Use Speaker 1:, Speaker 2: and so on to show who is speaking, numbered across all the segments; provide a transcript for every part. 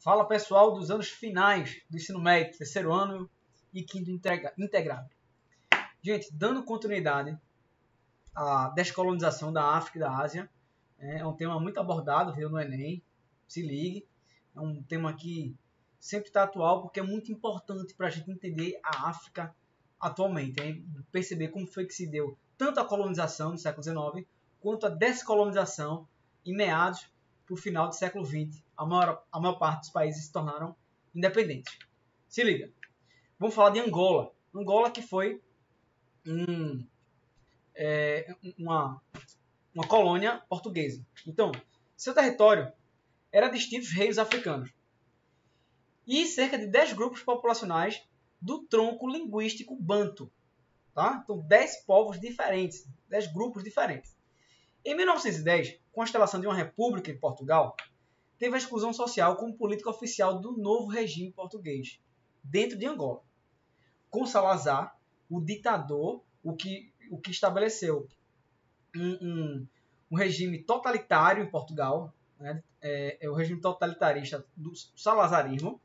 Speaker 1: Fala pessoal dos anos finais do ensino médio, terceiro ano e quinto integrado. Gente, dando continuidade à descolonização da África e da Ásia, é um tema muito abordado, viu, no Enem, se ligue. É um tema que sempre está atual porque é muito importante para a gente entender a África atualmente, hein? Perceber como foi que se deu tanto a colonização no século XIX quanto a descolonização em meados para o final do século XX. A maior parte dos países se tornaram independentes. Se liga. Vamos falar de Angola. Angola que foi uma colônia portuguesa. Então, seu território era de distintos reinos africanos e cerca de 10 grupos populacionais do tronco linguístico banto. Tá? Então, 10 povos diferentes, 10 grupos diferentes. Em 1910, com a instalação de uma república em Portugal, teve a exclusão social como política oficial do novo regime português, dentro de Angola. Com Salazar, o ditador, o que estabeleceu um regime totalitário em Portugal, né? O regime totalitarista do salazarismo,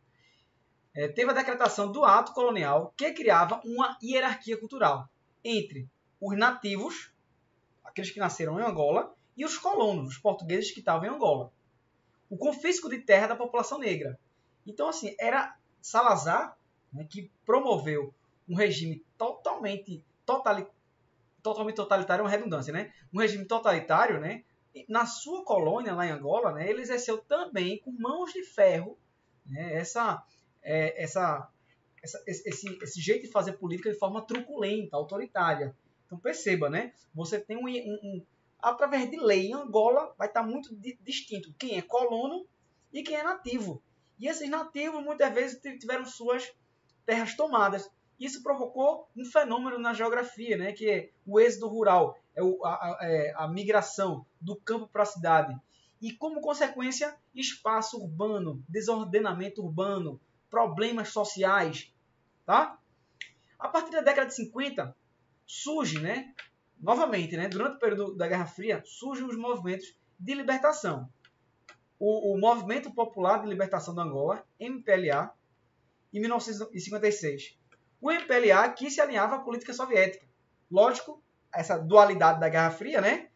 Speaker 1: teve a decretação do ato colonial que criava uma hierarquia cultural entre os nativos, aqueles que nasceram em Angola, e os colonos, os portugueses que estavam em Angola. O confisco de terra da população negra. Então, assim, era Salazar, né, que promoveu um regime totalmente totalitário, é uma redundância, né? Um regime totalitário, né? Na sua colônia, lá em Angola, né, ele exerceu também com mãos de ferro, né, esse jeito de fazer política de forma truculenta, autoritária. Então perceba, né? Você tem através de lei em Angola vai estar muito distinto quem é colono e quem é nativo. E esses nativos muitas vezes tiveram suas terras tomadas. Isso provocou um fenômeno na geografia, né? Que é o êxodo rural, a migração do campo para a cidade. E como consequência, espaço urbano, desordenamento urbano, problemas sociais. Tá? A partir da década de 50, surge, né, novamente, né, durante o período da Guerra Fria, surgem os movimentos de libertação. O Movimento Popular de Libertação da Angola, MPLA, em 1956. O MPLA que se alinhava à política soviética. Lógico, essa dualidade da Guerra Fria, né,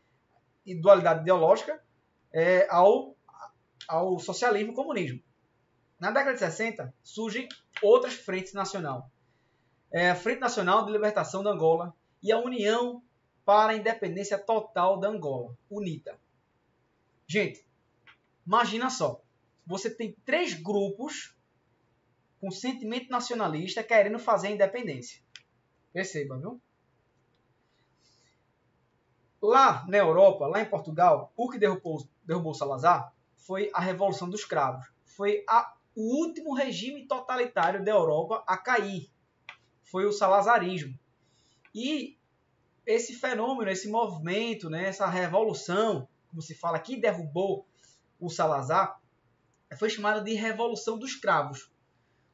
Speaker 1: e dualidade ideológica, ao socialismo e comunismo. Na década de 60, surgem outras frentes nacionais. A Frente Nacional de Libertação da Angola e a União para a Independência Total da Angola, UNITA. Gente, imagina só, você tem 3 grupos com sentimento nacionalista querendo fazer a independência. Perceba, viu? Lá na Europa, lá em Portugal, o que derrubou Salazar foi a Revolução dos Cravos. Foi o último regime totalitário da Europa a cair. Foi o salazarismo. E esse fenômeno, esse movimento, né, essa revolução, como se fala, que derrubou o Salazar, foi chamada de Revolução dos Cravos.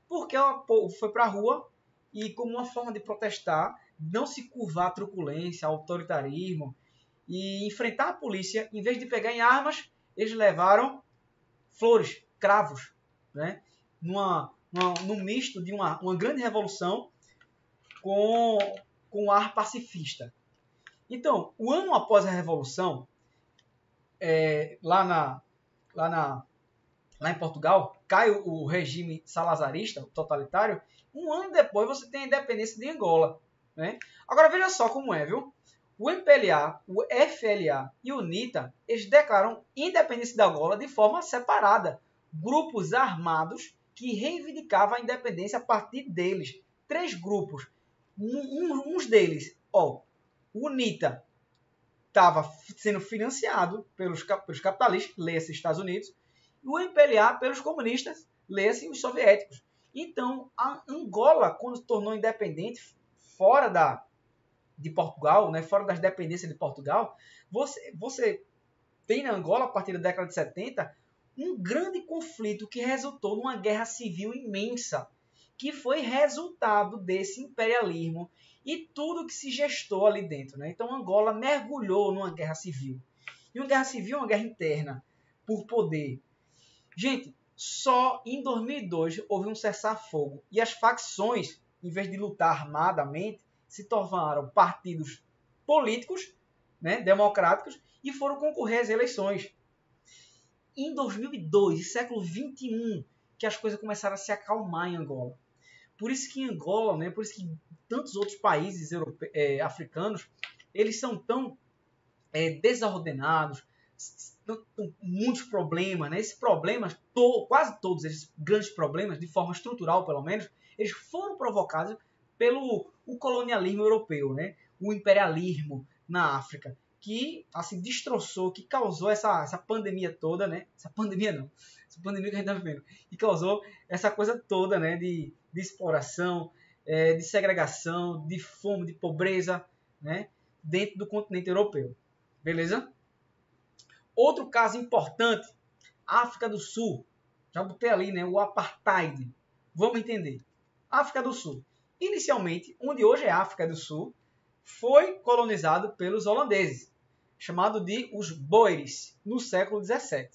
Speaker 1: Porque o povo foi para a rua e, como uma forma de protestar, não se curvar à truculência, ao autoritarismo e enfrentar a polícia, em vez de pegar em armas, eles levaram flores, cravos, né, num misto de uma grande revolução com ar pacifista. Então, o ano após a Revolução, lá em Portugal, cai o regime salazarista, o totalitário. Um ano depois você tem a independência de Angola. Né? Agora veja só como é, viu? O MPLA, o FLA e o UNITA, eles declaram independência da Angola de forma separada. Grupos armados que reivindicavam a independência a partir deles. 3 grupos. Uns deles, o UNITA estava sendo financiado pelos capitalistas, leia-se Estados Unidos, e o MPLA pelos comunistas, leia-se os soviéticos. Então, a Angola, quando se tornou independente, fora de Portugal, né, fora das dependências de Portugal, você tem na Angola, a partir da década de 70, um grande conflito que resultou numa guerra civil imensa, que foi resultado desse imperialismo e tudo que se gestou ali dentro. Né? Então, Angola mergulhou numa guerra civil. E uma guerra civil é uma guerra interna, por poder. Gente, Só em 2002 houve um cessar-fogo e as facções, em vez de lutar armadamente, se tornaram partidos políticos, né, democráticos, e foram concorrer às eleições. Em 2002, século XXI, que as coisas começaram a se acalmar em Angola. Por isso que em Angola, né, por isso que tantos outros países africanos, eles são tão desordenados, muitos problemas, né? Esses problemas, quase todos esses grandes problemas, de forma estrutural pelo menos, eles foram provocados pelo o colonialismo europeu, né? O imperialismo na África, que assim destroçou, que causou essa pandemia toda, né? Essa pandemia não, essa pandemia que a gente está vivendo, que causou essa coisa toda, né? De exploração, de segregação, de fome, de pobreza, né? Dentro do continente europeu. Beleza? Outro caso importante, África do Sul. Já botei ali, né, o apartheid. Vamos entender. África do Sul. Inicialmente, onde hoje é a África do Sul, foi colonizado pelos holandeses, chamado de os Boeres, no século XVII.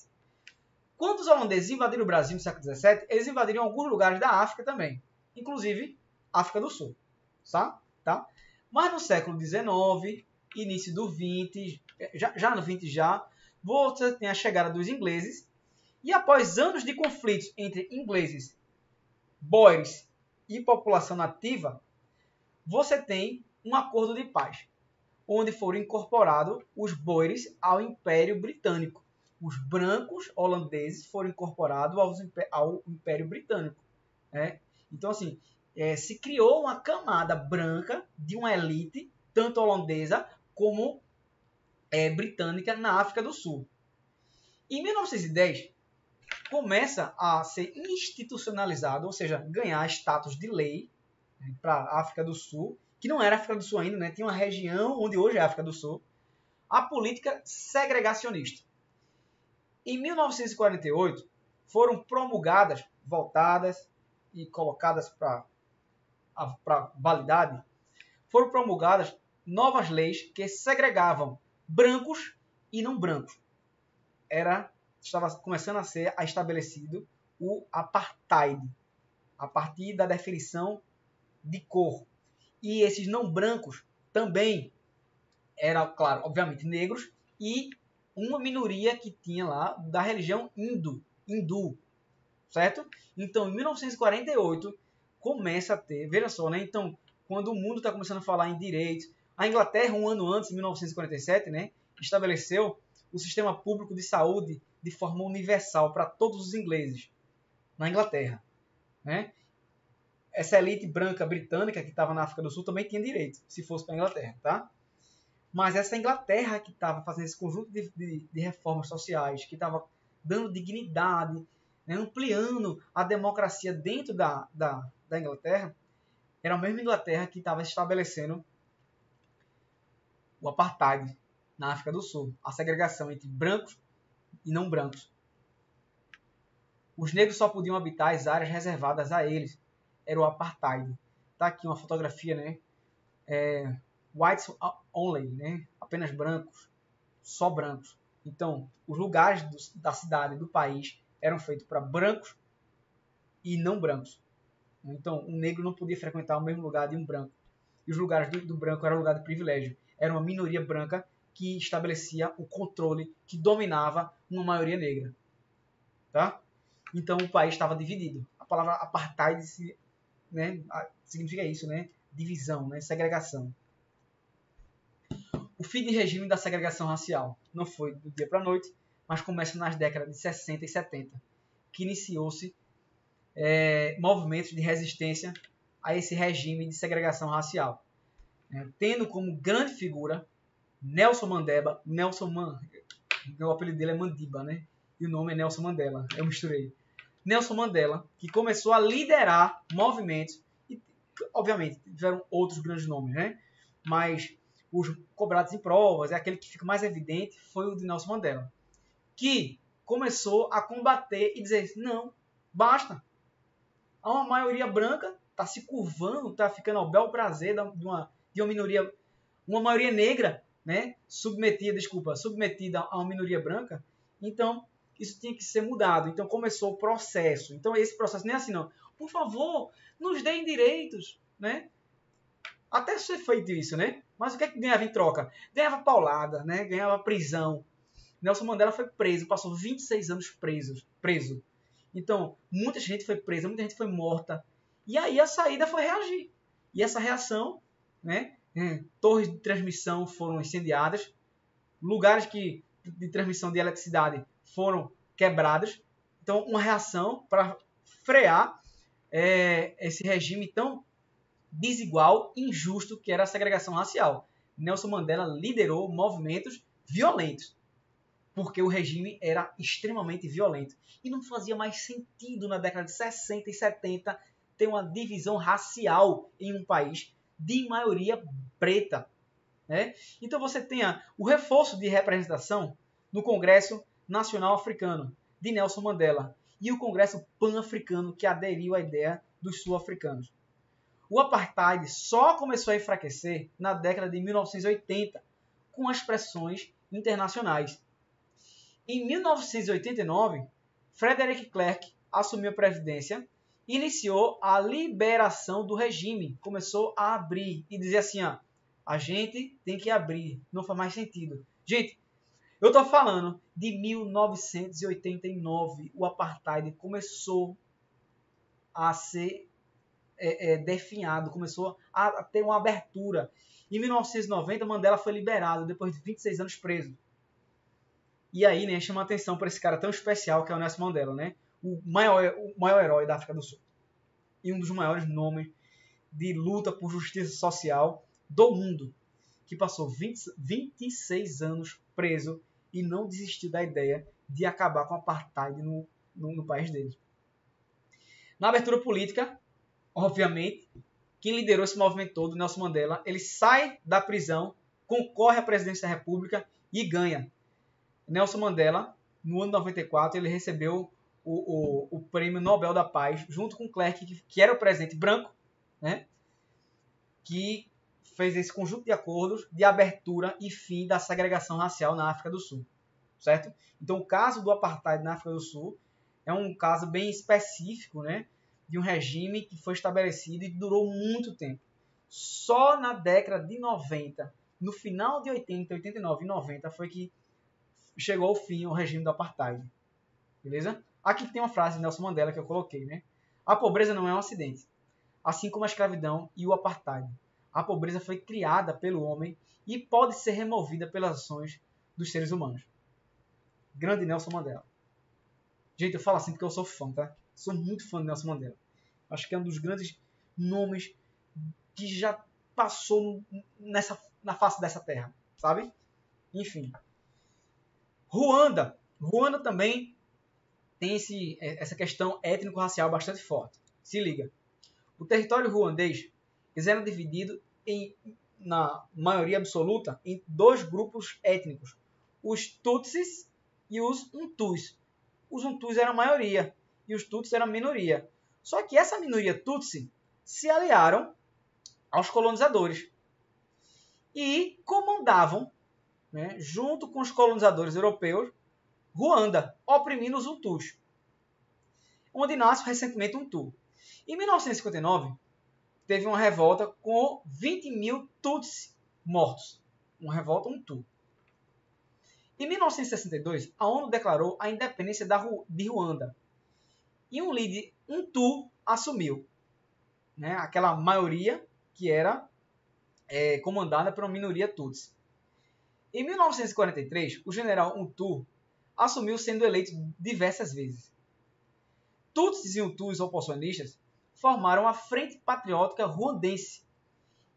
Speaker 1: Quando os holandeses invadiram o Brasil no século XVII, eles invadiram alguns lugares da África também, inclusive África do Sul. Tá? Mas no século XIX, início do XX, já no XX você tem a chegada dos ingleses, e após anos de conflitos entre ingleses, boeres e população nativa, você tem um acordo de paz, onde foram incorporados os boeres ao Império Britânico. Os brancos holandeses foram incorporados ao Império Britânico. Né? Então, assim, se criou uma camada branca de uma elite, tanto holandesa como britânica, na África do Sul. Em 1910, começa a ser institucionalizado, ou seja, ganhar status de lei, né, para a África do Sul, que não era África do Sul ainda, né? Tinha uma região onde hoje é a África do Sul, a política segregacionista. Em 1948, foram promulgadas, voltadas e colocadas para validade, foram promulgadas novas leis que segregavam brancos e não brancos. Estava começando a ser estabelecido o apartheid, a partir da definição de cor. E esses não brancos também eram, claro, obviamente negros, e uma minoria que tinha lá da religião hindu, certo? Então, em 1948, começa a ter, veja só, né? Então, quando o mundo está começando a falar em direitos, a Inglaterra, um ano antes, em 1947, né, estabeleceu o sistema público de saúde de forma universal para todos os ingleses na Inglaterra. Né? Essa elite branca britânica que estava na África do Sul também tinha direito, se fosse para a Inglaterra. Tá? Mas essa Inglaterra que estava fazendo esse conjunto de reformas sociais, que estava dando dignidade, né, ampliando a democracia dentro da Inglaterra, era a mesma Inglaterra que estava estabelecendo o apartheid na África do Sul, a segregação entre brancos e não brancos. Os negros só podiam habitar as áreas reservadas a eles. Era o apartheid. Tá aqui uma fotografia, né? Whites only, né? Apenas brancos, só brancos. Então, os lugares da cidade, do país, eram feitos para brancos e não brancos. Então, um negro não podia frequentar o mesmo lugar de um branco. E os lugares do branco eram lugar de privilégio. Era uma minoria branca que estabelecia o controle, que dominava uma maioria negra. Tá? Então o país estava dividido. A palavra apartheid, né, significa isso, né? Divisão, né? Segregação. O fim de regime da segregação racial não foi do dia para a noite, mas começa nas décadas de 60 e 70, que iniciou-se movimentos de resistência a esse regime de segregação racial, né? Tendo como grande figura Nelson Mandela. O apelido dele é Mandiba, né? E o nome é Nelson Mandela. Eu misturei. Nelson Mandela, que começou a liderar movimentos, e obviamente tiveram outros grandes nomes, né? Mas os cobrados em provas, aquele que fica mais evidente, foi o de Nelson Mandela, que começou a combater e dizer, não, basta. Há uma maioria branca, está se curvando, está ficando ao bel prazer de uma minoria, uma maioria negra, né? submetida a uma minoria branca. Então, isso tinha que ser mudado. Então começou o processo. Então esse processo nem é assim não. Por favor, nos deem direitos, né? Até ser feito isso, né? Mas o que é que ganhava em troca? Ganhava paulada, né? Ganhava prisão. Nelson Mandela foi preso, passou 26 anos preso. Então, muita gente foi presa, muita gente foi morta. E aí a saída foi reagir. E essa reação, né? Torres de transmissão foram incendiadas, lugares de transmissão de eletricidade foram quebrados. Então, uma reação para frear esse regime tão desigual, injusto, que era a segregação racial. Nelson Mandela liderou movimentos violentos, porque o regime era extremamente violento. E não fazia mais sentido na década de 60 e 70 ter uma divisão racial em um país de maioria preta. Né? Então você tem o reforço de representação no Congresso Nacional Africano de Nelson Mandela e o Congresso Pan-Africano, que aderiu à ideia dos sul-africanos. O apartheid só começou a enfraquecer na década de 1980, com as pressões internacionais. Em 1989, Frederick Clark assumiu a presidência e iniciou a liberação do regime. Começou a abrir e dizer assim, a gente tem que abrir, não faz mais sentido. Gente, eu estou falando de 1989, o apartheid começou a ser definhado, começou a ter uma abertura. Em 1990, Mandela foi liberado depois de 26 anos preso. E aí, né, chama a atenção para esse cara tão especial que é o Nelson Mandela, né? O maior herói da África do Sul. E um dos maiores nomes de luta por justiça social do mundo, que passou 26 anos preso e não desistiu da ideia de acabar com o apartheid no país dele. Na abertura política, obviamente, quem liderou esse movimento todo, Nelson Mandela, ele sai da prisão, concorre à presidência da República e ganha. Nelson Mandela, no ano 94, ele recebeu o Prêmio Nobel da Paz, junto com Clark, que era o presidente branco, né, que fez esse conjunto de acordos de abertura e fim da segregação racial na África do Sul. Certo? Então, o caso do apartheid na África do Sul é um caso bem específico, né, de um regime que foi estabelecido e durou muito tempo. Só na década de 90, no final de 80, 89 e 90, foi que chegou ao fim o regime do apartheid. Beleza? Aqui tem uma frase de Nelson Mandela que eu coloquei, né? A pobreza não é um acidente, assim como a escravidão e o apartheid. A pobreza foi criada pelo homem e pode ser removida pelas ações dos seres humanos. Grande Nelson Mandela. Gente, eu falo assim porque eu sou fã, tá? Sou muito fã de Nelson Mandela. Acho que é um dos grandes nomes que já passou na face dessa terra, sabe? Enfim. Ruanda. Ruanda também tem essa questão étnico-racial bastante forte. Se liga. O território ruandês era dividido na maioria absoluta em dois grupos étnicos. Os Tutsis e os Hutus. Os Hutus eram a maioria e os Tutsis eram a minoria. Só que essa minoria Tutsi se aliaram aos colonizadores e comandavam, né, junto com os colonizadores europeus, Ruanda, oprimindo os Hutus, onde nasce recentemente um Hutu. Em 1959, teve uma revolta com 20 mil Tutsi mortos. Uma revolta Hutu. Em 1962, a ONU declarou a independência de Ruanda. E um líder Hutu assumiu, né, aquela maioria que era comandada por uma minoria Tutsi. Em 1943, o general Hutu assumiu sendo eleito diversas vezes. Tutsis e Hutus oposicionistas formaram a Frente Patriótica Ruandense,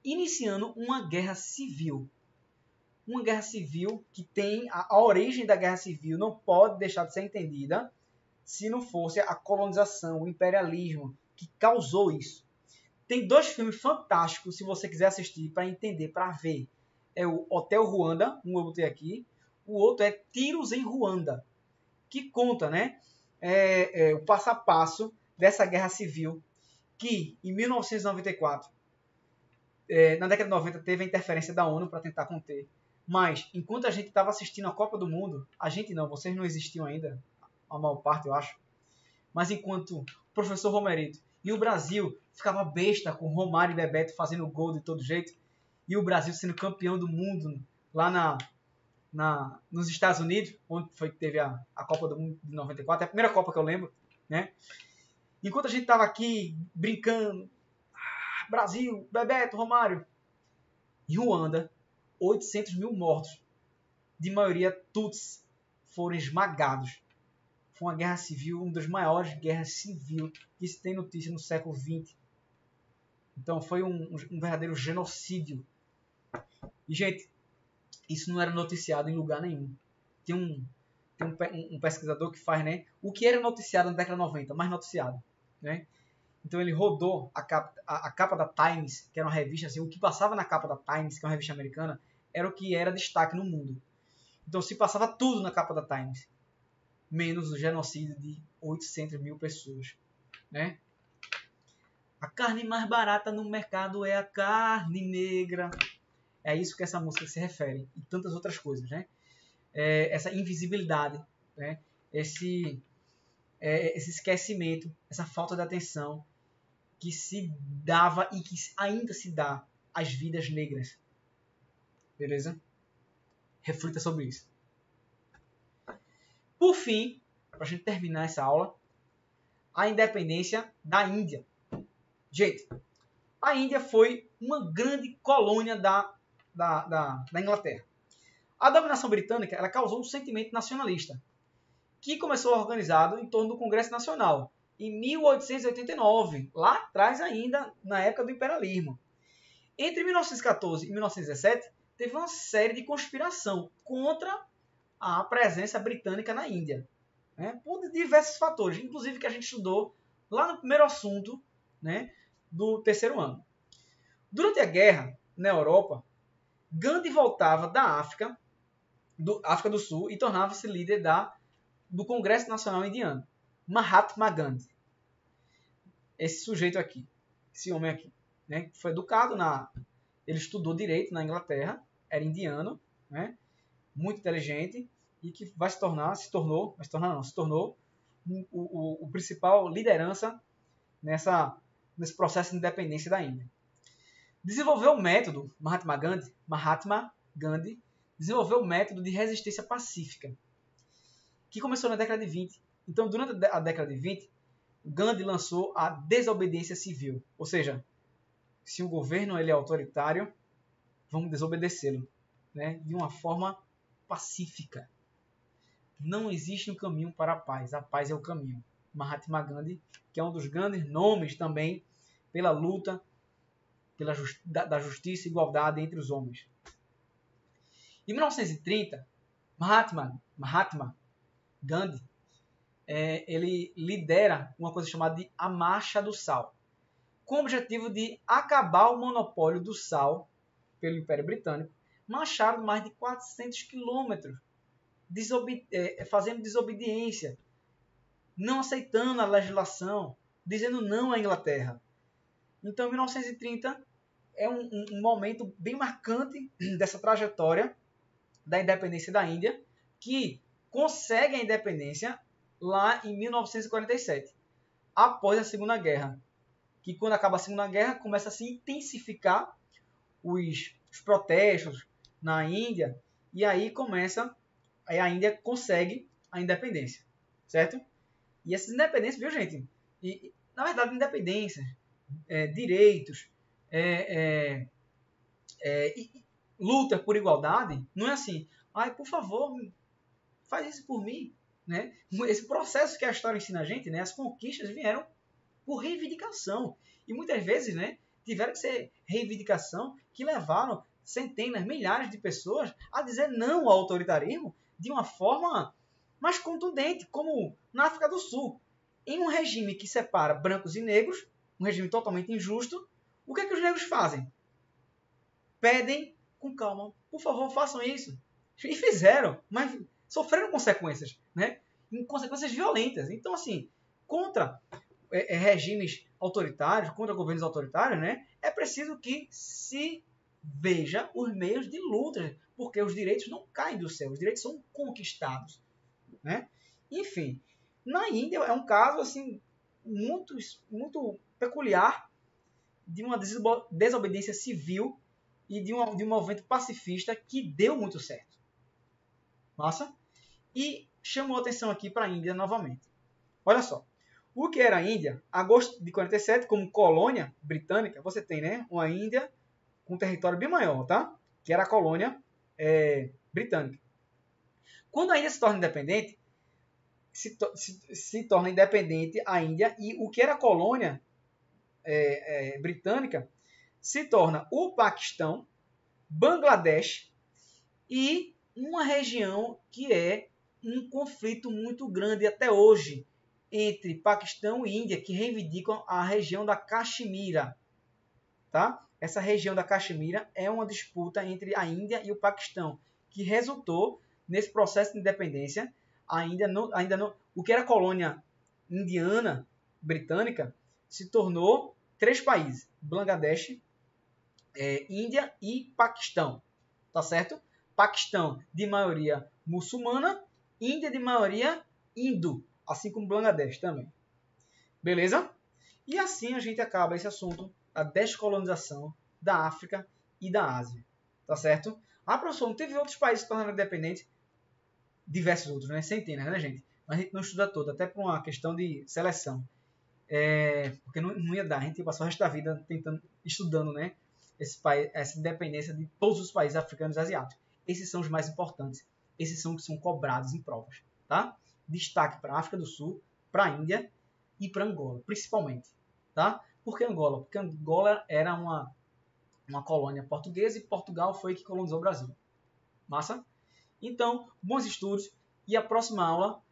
Speaker 1: iniciando uma guerra civil. Uma guerra civil que tem a origem da guerra civil não pode deixar de ser entendida se não fosse a colonização, o imperialismo que causou isso. Tem dois filmes fantásticos, se você quiser assistir, para entender, para ver. É o Hotel Ruanda, um eu botei aqui. O outro é Tiros em Ruanda, que conta, né, o passo a passo dessa guerra civil que, em 1994, na década de 90, teve a interferência da ONU para tentar conter. Mas, enquanto a gente estava assistindo a Copa do Mundo, a gente não, vocês não existiam ainda, a maior parte, eu acho. Mas enquanto o professor Romerito e o Brasil ficava besta com Romário e Bebeto fazendo gol de todo jeito, e o Brasil sendo campeão do mundo lá nos Estados Unidos, onde foi que teve a Copa do Mundo de 94, é a primeira Copa que eu lembro, né? Enquanto a gente tava aqui brincando, Brasil, Bebeto, Romário, em Ruanda, 800 mil mortos, de maioria Tutsis, foram esmagados. Foi uma guerra civil, uma das maiores guerras civis que se tem notícia no século XX. Então foi um verdadeiro genocídio. E, gente, isso não era noticiado em lugar nenhum. Tem um pesquisador que faz, né, o que era noticiado na década de 90, mais noticiado, né? Então ele rodou a capa da Times, que era uma revista, assim, o que passava na capa da Times, que é uma revista americana, era o que era destaque no mundo. Então se passava tudo na capa da Times, menos o genocídio de 800 mil pessoas, né? A carne mais barata no mercado é a carne negra. É isso que essa música se refere. E tantas outras coisas, né? Essa invisibilidade, né? Esse esquecimento, essa falta de atenção que se dava e que ainda se dá às vidas negras. Beleza? Reflita sobre isso. Por fim, para a gente terminar essa aula, a independência da Índia. Gente, a Índia foi uma grande colônia da Inglaterra. A dominação britânica ela causou um sentimento nacionalista, que começou organizado em torno do Congresso Nacional, em 1889, lá atrás ainda, na época do imperialismo. Entre 1914 e 1917, teve uma série de conspiração contra a presença britânica na Índia, né, por diversos fatores, inclusive que a gente estudou lá no primeiro assunto, né, do terceiro ano. Durante a guerra, na Europa, Gandhi voltava da África do Sul, e tornava-se líder do Congresso Nacional Indiano, Mahatma Gandhi. Esse sujeito aqui, esse homem aqui, né, foi educado ele estudou direito na Inglaterra, era indiano, né, muito inteligente, e que se tornou o principal liderança nesse processo de independência da Índia. Desenvolveu o método, Mahatma Gandhi desenvolveu o método de resistência pacífica, que começou na década de 20. Então, durante a década de 20, Gandhi lançou a desobediência civil. Ou seja, se o governo ele é autoritário, vamos desobedecê-lo, né, de uma forma pacífica. Não existe um caminho para a paz é o caminho. Mahatma Gandhi, que é um dos grandes nomes também pela luta da justiça e igualdade entre os homens. Em 1930, Mahatma Gandhi ele lidera uma coisa chamada de a Marcha do Sal, com o objetivo de acabar o monopólio do sal pelo Império Britânico, marcharam mais de 400 quilômetros, fazendo desobediência, não aceitando a legislação, dizendo não à Inglaterra. Então, 1930 é um momento bem marcante dessa trajetória da independência da Índia, que consegue a independência lá em 1947, após a Segunda Guerra. Que quando acaba a Segunda Guerra, começa a se intensificar os protestos na Índia, e aí a Índia consegue a independência, certo? E essas independências, viu, gente? Na verdade, independência, direitos, luta por igualdade, não é assim, ai, por favor, faz isso por mim, né? Esse processo que a história ensina a gente, né? As conquistas vieram por reivindicação. E muitas vezes, né, tiveram que ser reivindicação que levaram centenas, milhares de pessoas a dizer não ao autoritarismo de uma forma mais contundente, como na África do Sul. Em um regime que separa brancos e negros, um regime totalmente injusto, o que é que os negros fazem? Pedem com calma, por favor, façam isso. E fizeram, mas sofreram consequências, né? Em consequências violentas. Então, assim, contra regimes autoritários, contra governos autoritários, né, é preciso que se veja os meios de luta, porque os direitos não caem do céu, os direitos são conquistados, né? Enfim, Na Índia é um caso assim muito peculiar de uma desobediência civil e de um movimento pacifista que deu muito certo. Massa? E chamou atenção aqui para a Índia novamente. Olha só. O que era a Índia, agosto de 47, como colônia britânica, você tem, né, uma Índia com um território bem maior, tá? Que era a colônia britânica. Quando a Índia se torna independente, se torna independente a Índia e o que era a colônia britânica se torna o Paquistão, Bangladesh e uma região que é um conflito muito grande até hoje entre Paquistão e Índia, que reivindicam a região da Caxemira. Tá? Essa região da Caxemira é uma disputa entre a Índia e o Paquistão, que resultou nesse processo de independência. Ainda não, o que era colônia indiana, britânica, se tornou 3 países: Bangladesh, Índia e Paquistão. Tá certo? Paquistão de maioria muçulmana, Índia de maioria hindu, assim como Bangladesh também. Beleza? E assim a gente acaba esse assunto da descolonização da África e da Ásia. Tá certo? Ah, professor, não teve outros países que tornaram independentes? Diversos outros, né? Centenas, né, gente? Mas a gente não estuda todo, até por uma questão de seleção. Porque não ia dar, a gente ia passar o resto da vida estudando, né? Essa independência de todos os países africanos e asiáticos. Esses são os mais importantes. Esses são os que são cobrados em provas. Tá? Destaque para a África do Sul, para a Índia e para Angola, principalmente. Tá? Por que Angola? Porque Angola era uma colônia portuguesa e Portugal foi que colonizou o Brasil. Massa? Então, bons estudos e a próxima aula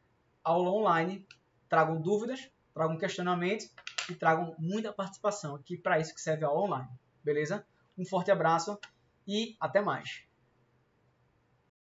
Speaker 1: online, tragam dúvidas, tragam questionamentos e tragam muita participação, que para isso que serve a aula online. Beleza? Um forte abraço e até mais.